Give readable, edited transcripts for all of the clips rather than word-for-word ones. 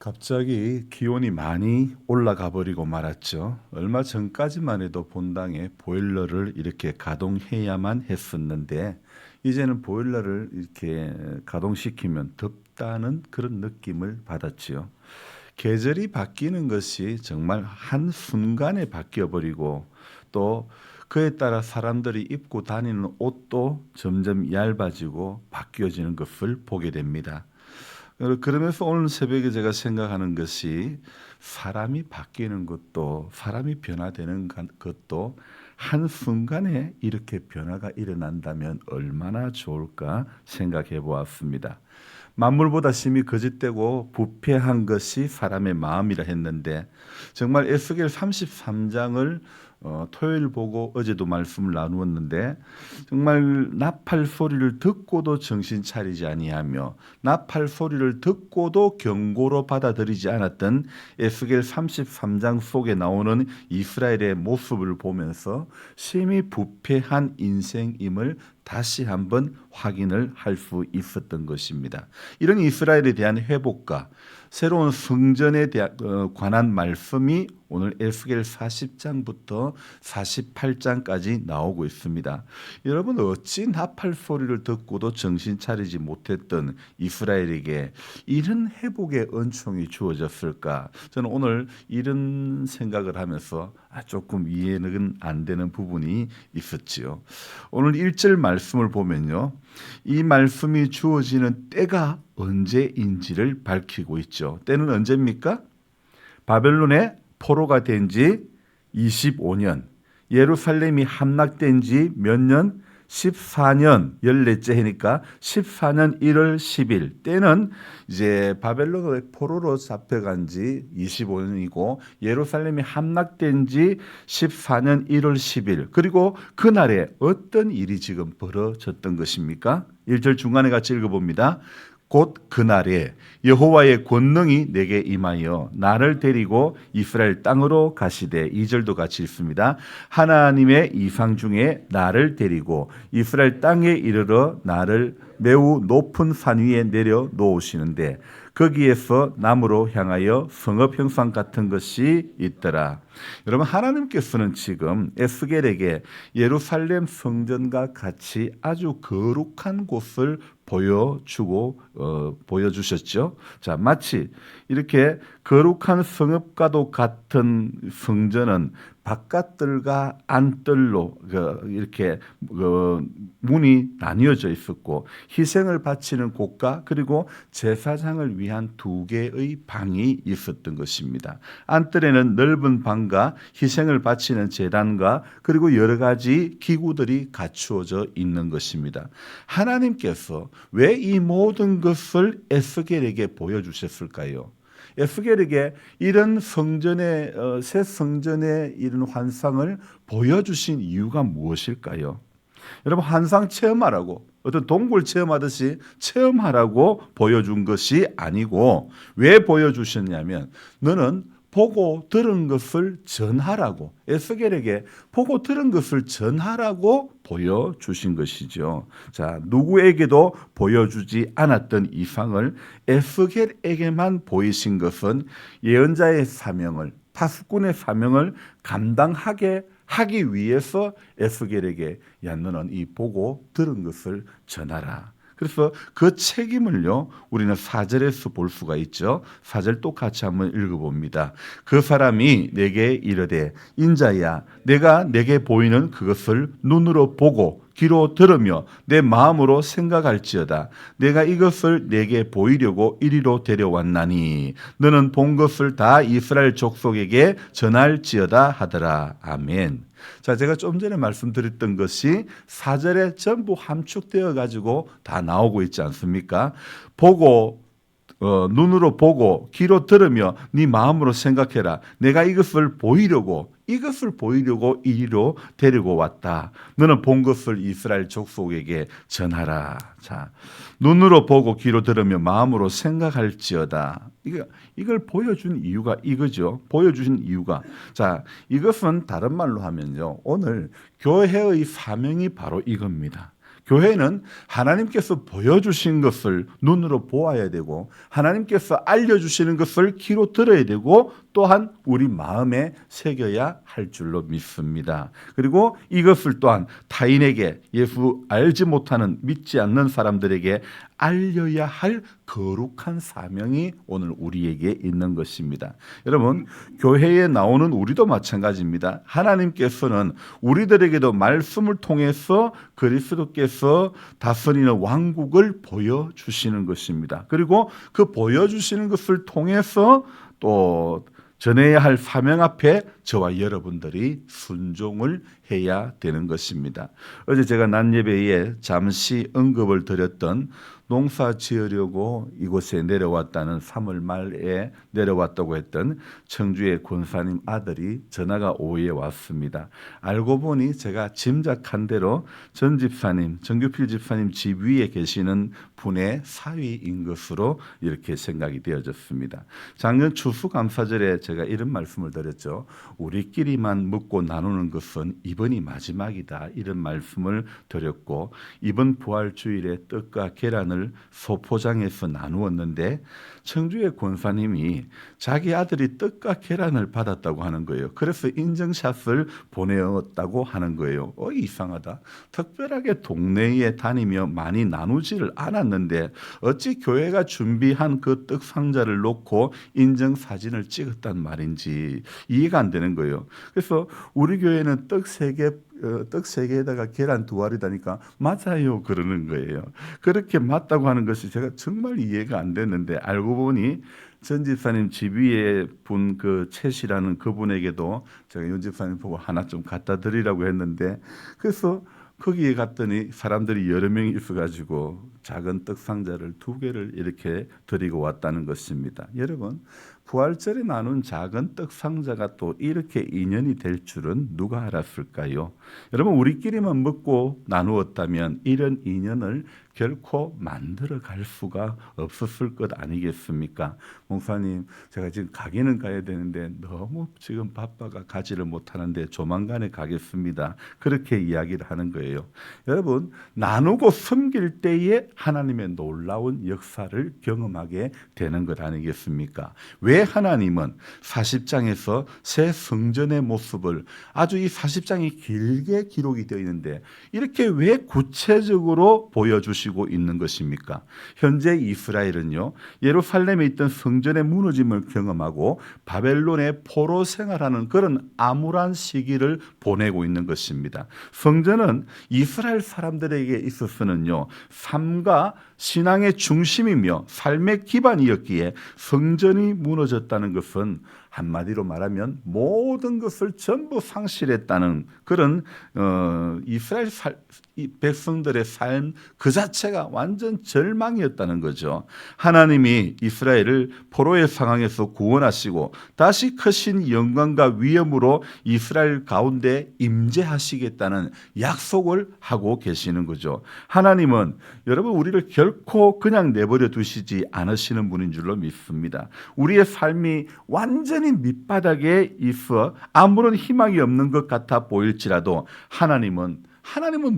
갑자기 기온이 많이 올라가 버리고 말았죠. 얼마 전까지만 해도 본당에 보일러를 이렇게 가동해야만 했었는데 이제는 보일러를 이렇게 가동시키면 덥다는 그런 느낌을 받았지요. 계절이 바뀌는 것이 정말 한순간에 바뀌어 버리고 또 그에 따라 사람들이 입고 다니는 옷도 점점 얇아지고 바뀌어지는 것을 보게 됩니다. 그러면서 오늘 새벽에 제가 생각하는 것이 사람이 바뀌는 것도 사람이 변화되는 것도 한순간에 이렇게 변화가 일어난다면 얼마나 좋을까 생각해 보았습니다. 만물보다 심히 거짓되고 부패한 것이 사람의 마음이라 했는데 정말 에스겔 33장을 토요일 보고 어제도 말씀을 나누었는데 정말 나팔 소리를 듣고도 정신 차리지 아니하며 나팔 소리를 듣고도 경고로 받아들이지 않았던 에스겔 33장 속에 나오는 이스라엘의 모습을 보면서 심히 부패한 인생임을 다시 한번 확인을 할 수 있었던 것입니다. 이런 이스라엘에 대한 회복과 새로운 성전에 관한 말씀이 오늘 에스겔 40장부터 48장까지 나오고 있습니다. 여러분 어찌 나팔 소리를 듣고도 정신 차리지 못했던 이스라엘에게 이런 회복의 은총이 주어졌을까? 저는 오늘 이런 생각을 하면서 조금 이해는 안 되는 부분이 있었지요. 오늘 1절 말씀을 보면요. 이 말씀이 주어지는 때가 언제인지를 밝히고 있죠. 때는 언제입니까? 바벨론의 포로가 된 지 25년, 예루살렘이 함락된 지 몇 년? 14년, 14째 해니까 14년 1월 10일. 때는 이제 바벨론의 포로로 잡혀간 지 25년이고 예루살렘이 함락된 지 14년 1월 10일. 그리고 그날에 어떤 일이 지금 벌어졌던 것입니까? 1절 중간에 같이 읽어봅니다. 곧 그날에 여호와의 권능이 내게 임하여 나를 데리고 이스라엘 땅으로 가시되 2절도 같이 읽습니다. 하나님의 이상 중에 나를 데리고 이스라엘 땅에 이르러 나를 매우 높은 산 위에 내려 놓으시는데 거기에서 남으로 향하여 성읍 형상 같은 것이 있더라. 여러분 하나님께서는 지금 에스겔에게 예루살렘 성전과 같이 아주 거룩한 곳을 보여주셨죠. 자, 마치 이렇게 거룩한 성읍과도 같은 성전은 바깥들과 안뜰로 이렇게 문이 나뉘어져 있었고 희생을 바치는 곳과 그리고 제사장을 위한 두 개의 방이 있었던 것입니다. 안뜰에는 넓은 방과 희생을 바치는 제단과 그리고 여러 가지 기구들이 갖추어져 있는 것입니다. 하나님께서 왜 이 모든 것을 에스겔에게 보여주셨을까요? 에스겔에게 이런 성전의 새 성전의 이런 환상을 보여주신 이유가 무엇일까요? 여러분 환상 체험하라고 어떤 동굴 체험하듯이 체험하라고 보여준 것이 아니고 왜 보여주셨냐면 너는 보고 들은 것을 전하라고 에스겔에게 보고 들은 것을 전하라고 보여주신 것이죠. 자, 누구에게도 보여주지 않았던 이상을 에스겔에게만 보이신 것은 예언자의 사명을 파수꾼의 사명을 감당하게 하기 위해서 에스겔에게 야 너는 이 보고 들은 것을 전하라. 그래서 그 책임을요 우리는 4절에서 볼 수가 있죠. 4절 똑같이 한번 읽어봅니다. 그 사람이 내게 이르되 인자야 내가 내게 보이는 그것을 눈으로 보고 귀로 들으며 내 마음으로 생각할지어다. 내가 이것을 내게 보이려고 이리로 데려왔나니 너는 본 것을 다 이스라엘 족속에게 전할지어다 하더라. 아멘. 자, 제가 좀 전에 말씀드렸던 것이 4절에 전부 함축되어 가지고 다 나오고 있지 않습니까? 보고 눈으로 보고 귀로 들으며 네 마음으로 생각해라. 내가 이것을 보이려고 이리로 데리고 왔다. 너는 본 것을 이스라엘 족속에게 전하라. 자, 눈으로 보고 귀로 들으며 마음으로 생각할지어다. 이걸 보여준 이유가 이거죠. 보여주신 이유가. 자, 이것은 다른 말로 하면요. 오늘 교회의 사명이 바로 이겁니다. 교회는 하나님께서 보여주신 것을 눈으로 보아야 되고 하나님께서 알려주시는 것을 귀로 들어야 되고 또한 우리 마음에 새겨야 할 줄로 믿습니다. 그리고 이것을 또한 타인에게 예수 알지 못하는 믿지 않는 사람들에게 알려야 할 거룩한 사명이 오늘 우리에게 있는 것입니다. 여러분, 교회에 나오는 우리도 마찬가지입니다. 하나님께서는 우리들에게도 말씀을 통해서 그리스도께서 다스리는 왕국을 보여주시는 것입니다. 그리고 그 보여주시는 것을 통해서 또 전해야 할 사명 앞에 저와 여러분들이 순종을 해야 되는 것입니다. 어제 제가 낮 예배에 잠시 언급을 드렸던 농사 지으려고 이곳에 내려왔다는 3월 말에 내려왔다고 했던 청주의 권사님 아들이 전화가 오후에 왔습니다. 알고 보니 제가 짐작한 대로 전 집사님, 정규필 집사님 집 위에 계시는 분의 사위인 것으로 이렇게 생각이 되어졌습니다. 작년 추수감사절에 제가 이런 말씀을 드렸죠. 우리끼리만 먹고 나누는 것은 이번이 마지막이다. 이런 말씀을 드렸고 이번 부활주일에 떡과 계란을 소포장해서 나누었는데 청주의 권사님이 자기 아들이 떡과 계란을 받았다고 하는 거예요. 그래서 인증샷을 보내었다고 하는 거예요. 이상하다. 특별하게 동네에 다니며 많이 나누지를 않았는데 어찌 교회가 준비한 그 떡 상자를 놓고 인증사진을 찍었단 말인지 이해가 안 되는 거예요. 그래서 우리 교회는 떡 3개에다가 계란 2알이다니까 맞아요 그러는 거예요. 그렇게 맞다고 하는 것이 제가 정말 이해가 안 됐는데 알고 보니 전 집사님 집 위에 분 그 채시라는 그분에게도 제가 윤 집사님 보고 하나 좀 갖다 드리라고 했는데 그래서 거기에 갔더니 사람들이 여러 명이 있어가지고 작은 떡 상자를 2개를 이렇게 드리고 왔다는 것입니다. 여러분, 부활절에 나눈 작은 떡 상자가 또 이렇게 인연이 될 줄은 누가 알았을까요? 여러분, 우리끼리만 먹고 나누었다면 이런 인연을 결코 만들어 갈 수가 없었을 것 아니겠습니까? 목사님, 제가 지금 가기는 가야 되는데 너무 지금 바빠가 가지를 못하는데 조만간에 가겠습니다. 그렇게 이야기를 하는 거예요. 여러분, 나누고 섬길 때에 하나님의 놀라운 역사를 경험하게 되는 것 아니겠습니까? 왜 하나님은 40장에서 새 성전의 모습을 아주 이 40장이 길게 기록이 되어 있는데 이렇게 왜 구체적으로 보여주시고 있는 것입니까? 현재 이스라엘은요, 예루살렘에 있던 성전의 무너짐을 경험하고 바벨론의 포로 생활하는 그런 암울한 시기를 보내고 있는 것입니다. 성전은 이스라엘 사람들에게 있어서는요, 삶과 신앙의 중심이며 삶의 기반이었기에 성전이 무너졌다는 것은 한마디로 말하면 모든 것을 전부 상실했다는 그런 이스라엘 백성들의 삶 그 자체가 완전 절망이었다는 거죠. 하나님이 이스라엘을 포로의 상황에서 구원하시고 다시 크신 영광과 위엄으로 이스라엘 가운데 임재하시겠다는 약속을 하고 계시는 거죠. 하나님은 여러분 우리를 결코 그냥 내버려 두시지 않으시는 분인 줄로 믿습니다. 우리의 삶이 완전히 밑바닥에 있어 아무런 희망이 없는 것 같아 보일지라도 하나님은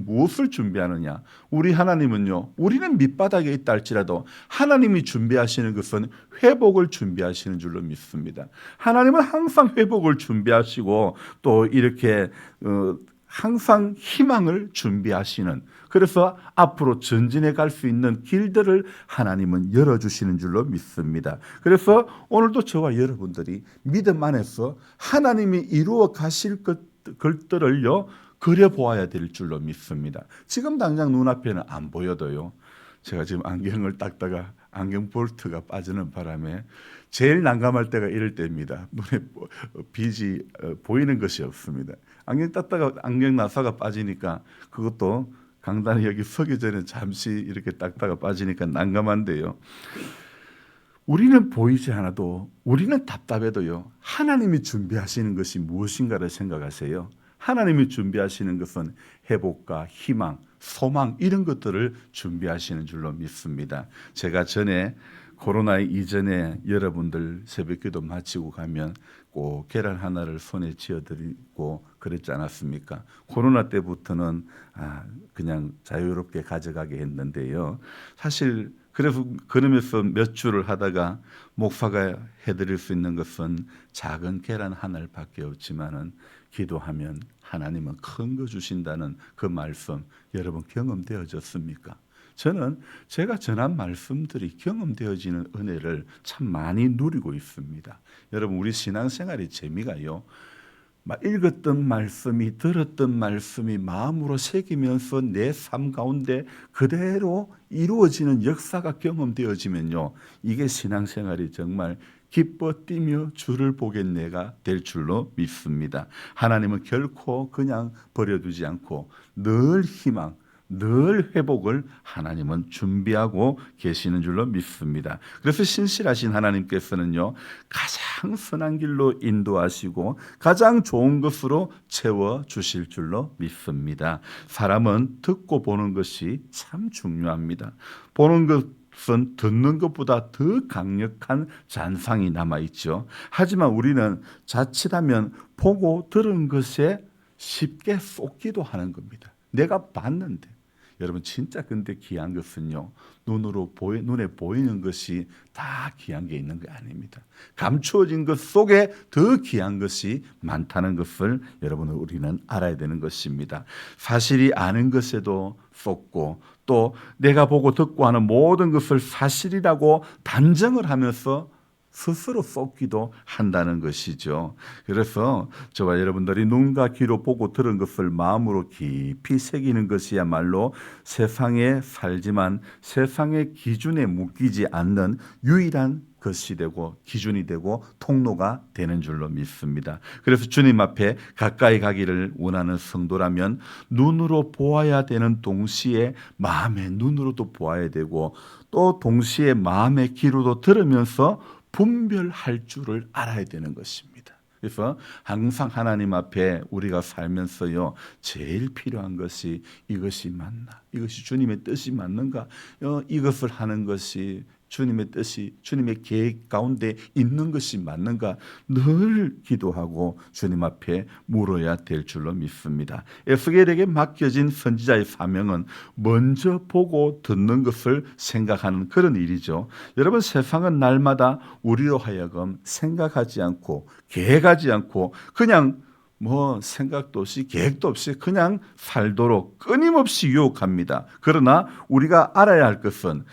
무엇을 준비하느냐? 우리 하나님은요, 우리는 밑바닥에 있다 할지라도 하나님이 준비하시는 것은 회복을 준비하시는 줄로 믿습니다. 하나님은 항상 회복을 준비하시고 또 이렇게 항상 희망을 준비하시는, 그래서 앞으로 전진해 갈 수 있는 길들을 하나님은 열어주시는 줄로 믿습니다. 그래서 오늘도 저와 여러분들이 믿음 안에서 하나님이 이루어 가실 것들을요 그려보아야 될 줄로 믿습니다. 지금 당장 눈앞에는 안 보여도요. 제가 지금 안경을 닦다가 안경 볼트가 빠지는 바람에 제일 난감할 때가 이럴 때입니다. 눈에 빛이 보이는 것이 없습니다. 안경 닦다가 안경 나사가 빠지니까 그것도 강단에 여기 서기 전에 잠시 이렇게 닦다가 빠지니까 난감한데요. 우리는 보이지 않아도 우리는 답답해도요. 하나님이 준비하시는 것이 무엇인가를 생각하세요. 하나님이 준비하시는 것은 회복과 희망, 소망 이런 것들을 준비하시는 줄로 믿습니다. 제가 전에 코로나 이전에 여러분들 새벽기도 마치고 가면 꼭 계란 하나를 손에 쥐어드리고 그랬지 않았습니까? 코로나 때부터는 그냥 자유롭게 가져가게 했는데요. 사실 그러면서 몇 주를 하다가 목사가 해드릴 수 있는 것은 작은 계란 하나밖에 없지만은 기도하면 하나님은 큰 거 주신다는 그 말씀 여러분 경험되어졌습니까? 저는 제가 전한 말씀들이 경험되어지는 은혜를 참 많이 누리고 있습니다. 여러분 우리 신앙생활의 재미가요. 읽었던 말씀이 들었던 말씀이 마음으로 새기면서 내 삶 가운데 그대로 이루어지는 역사가 경험되어지면요. 이게 신앙생활이 정말 기뻐 뛰며 주를 보겠네가 될 줄로 믿습니다. 하나님은 결코 그냥 버려두지 않고 늘 희망, 늘 회복을 하나님은 준비하고 계시는 줄로 믿습니다. 그래서 신실하신 하나님께서는요, 가장 선한 길로 인도하시고 가장 좋은 것으로 채워 주실 줄로 믿습니다. 사람은 듣고 보는 것이 참 중요합니다. 보는 것은 듣는 것보다 더 강력한 잔상이 남아있죠. 하지만 우리는 자칫하면 보고 들은 것에 쉽게 쏟기도 하는 겁니다. 내가 봤는데. 여러분 진짜 근데 귀한 것은요. 눈에 보이는 것이 다 귀한 게 있는 게 아닙니다. 감추어진 것 속에 더 귀한 것이 많다는 것을 여러분 우리는 알아야 되는 것입니다. 사실이 아는 것에도 쏟고 또 내가 보고 듣고 하는 모든 것을 사실이라고 단정을 하면서 스스로 쏟기도 한다는 것이죠. 그래서 저와 여러분들이 눈과 귀로 보고 들은 것을 마음으로 깊이 새기는 것이야말로 세상에 살지만 세상의 기준에 묶이지 않는 유일한 것이 되고 기준이 되고 통로가 되는 줄로 믿습니다. 그래서 주님 앞에 가까이 가기를 원하는 성도라면 눈으로 보아야 되는 동시에 마음의 눈으로도 보아야 되고 또 동시에 마음의 귀로도 들으면서 분별할 줄을 알아야 되는 것입니다. 그래서 항상 하나님 앞에 우리가 살면서요 제일 필요한 것이 이것이 맞나? 이것이 주님의 뜻이 맞는가? 이것을 하는 것이 주님의 뜻이 주님의 계획 가운데 있는 것이 맞는가 늘 기도하고 주님 앞에 물어야 될 줄로 믿습니다. 에스겔에게 맡겨진 선지자의 사명은 먼저 보고 듣는 것을 생각하는 그런 일이죠. 여러분 세상은 날마다 우리로 하여금 생각하지 않고 계획하지 않고 그냥 생각도 없이 계획도 없이 그냥 살도록 끊임없이 유혹합니다. 그러나 우리가 알아야 할 것은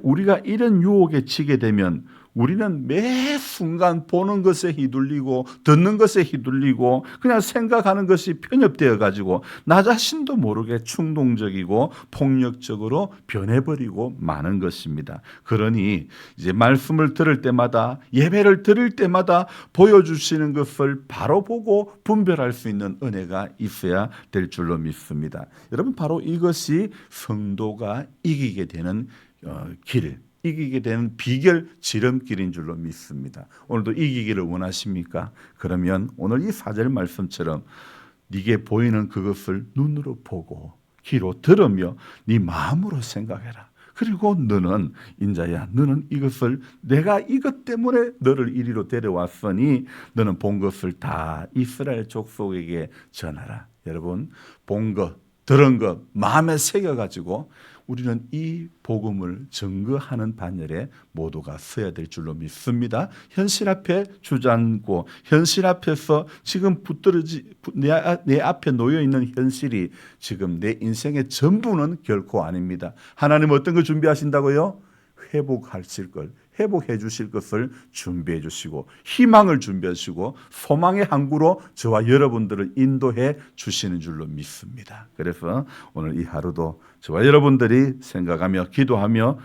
우리가 이런 유혹에 치게 되면 우리는 매 순간 보는 것에 휘둘리고 듣는 것에 휘둘리고 그냥 생각하는 것이 편협되어 가지고 나 자신도 모르게 충동적이고 폭력적으로 변해버리고 마는 것입니다. 그러니 이제 말씀을 들을 때마다 예배를 드릴 때마다 보여주시는 것을 바로 보고 분별할 수 있는 은혜가 있어야 될 줄로 믿습니다. 여러분 바로 이것이 성도가 이기게 되는 길, 이기게 되는 비결 지름길인 줄로 믿습니다. 오늘도 이기기를 원하십니까? 그러면 오늘 이 4절 말씀처럼 네게 보이는 그것을 눈으로 보고 귀로 들으며 네 마음으로 생각해라. 그리고 너는 인자야 너는 이것을 내가 이것 때문에 너를 이리로 데려왔으니 너는 본 것을 다 이스라엘 족속에게 전하라. 여러분 본 것, 들은 것 마음에 새겨가지고 우리는 이 복음을 증거하는 반열에 모두가 서야 될 줄로 믿습니다. 현실 앞에 주저앉고 현실 앞에서 지금 내 앞에 놓여 있는 현실이 지금 내 인생의 전부는 결코 아닙니다. 하나님 어떤 걸 준비하신다고요? 회복하실 걸, 회복해 주실 것을 준비해 주시고 희망을 준비해 주시고 소망의 항구로 저와 여러분들을 인도해 주시는 줄로 믿습니다. 그래서 오늘 이 하루도 저와 여러분들이 생각하며 기도하며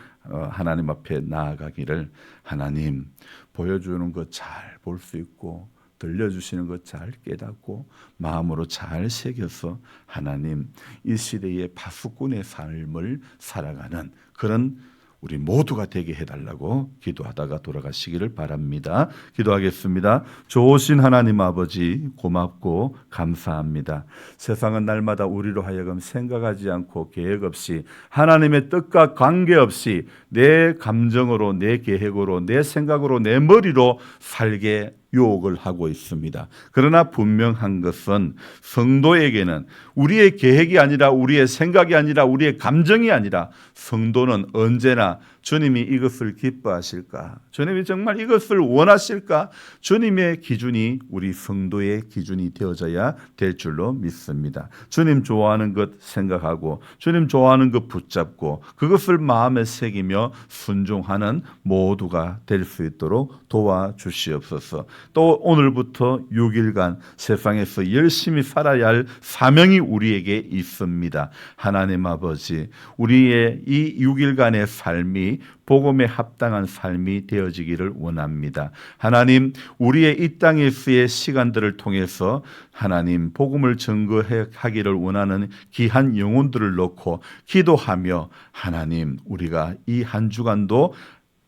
하나님 앞에 나아가기를 하나님 보여주는 것 잘 볼 수 있고 들려주시는 것 잘 깨닫고 마음으로 잘 새겨서 하나님 이 시대의 파수꾼의 삶을 살아가는 그런 우리 모두가 되게 해달라고 기도하다가 돌아가시기를 바랍니다. 기도하겠습니다. 좋으신 하나님 아버지, 고맙고 감사합니다. 세상은 날마다 우리로 하여금 생각하지 않고 계획 없이, 하나님의 뜻과 관계없이 내 감정으로, 내 계획으로, 내 생각으로, 내 머리로 살게 유혹을 하고 있습니다. 그러나 분명한 것은 성도에게는 우리의 계획이 아니라, 우리의 생각이 아니라, 우리의 감정이 아니라, 성도는 언제나 주님이 이것을 기뻐하실까? 주님이 정말 이것을 원하실까? 주님의 기준이 우리 성도의 기준이 되어져야 될 줄로 믿습니다. 주님 좋아하는 것 생각하고, 주님 좋아하는 것 붙잡고, 그것을 마음에 새기며 순종하는 모두가 될 수 있도록 도와주시옵소서. 또 오늘부터 6일간 세상에서 열심히 살아야 할 사명이 우리에게 있습니다. 하나님 아버지, 우리의 이 6일간의 삶이 복음에 합당한 삶이 되어지기를 원합니다. 하나님, 우리의 이 땅에서의 시간들을 통해서 하나님 복음을 증거하기를 원하는 귀한 영혼들을 놓고 기도하며, 하나님 우리가 이 한 주간도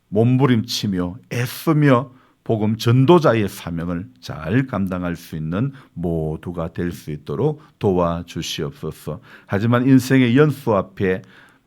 몸부림치며 애쓰며 복음 전도자의 사명을 잘 감당할 수 있는 모두가 될 수 있도록 도와주시옵소서. 하지만 인생의 연수 앞에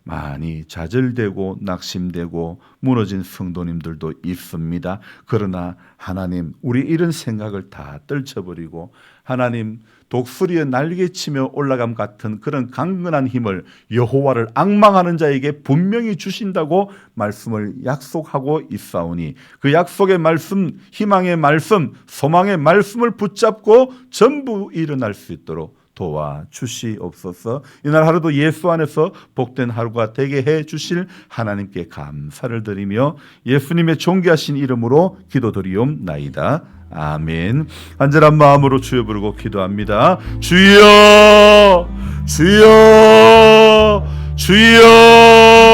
많이 좌절되고 낙심되고 무너진 성도님들도 있습니다. 그러나 하나님, 우리 이런 생각을 다 떨쳐버리고 하나님, 독수리의 날개치며 올라감 같은 그런 강건한 힘을 여호와를 앙망하는 자에게 분명히 주신다고 말씀을 약속하고 있사오니, 그 약속의 말씀, 희망의 말씀, 소망의 말씀을 붙잡고 전부 일어날 수 있도록 도와주시옵소서. 이날 하루도 예수 안에서 복된 하루가 되게 해 주실 하나님께 감사를 드리며 예수님의 존귀하신 이름으로 기도드리옵나이다. 아멘. 간절한 마음으로 주여 부르고 기도합니다. 주여, 주여, 주여.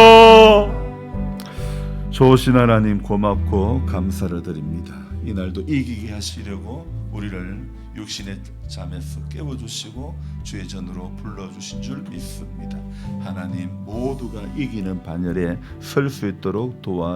좋으신 하나님, 고맙고 감사를 드립니다. 이날도 이기게 하시려고 우리를 육신의 잠에서 깨워주시고 주의 전으로 불러주신 줄 믿습니다. 하나님, 모두가 이기는 반열에 설 수 있도록 도와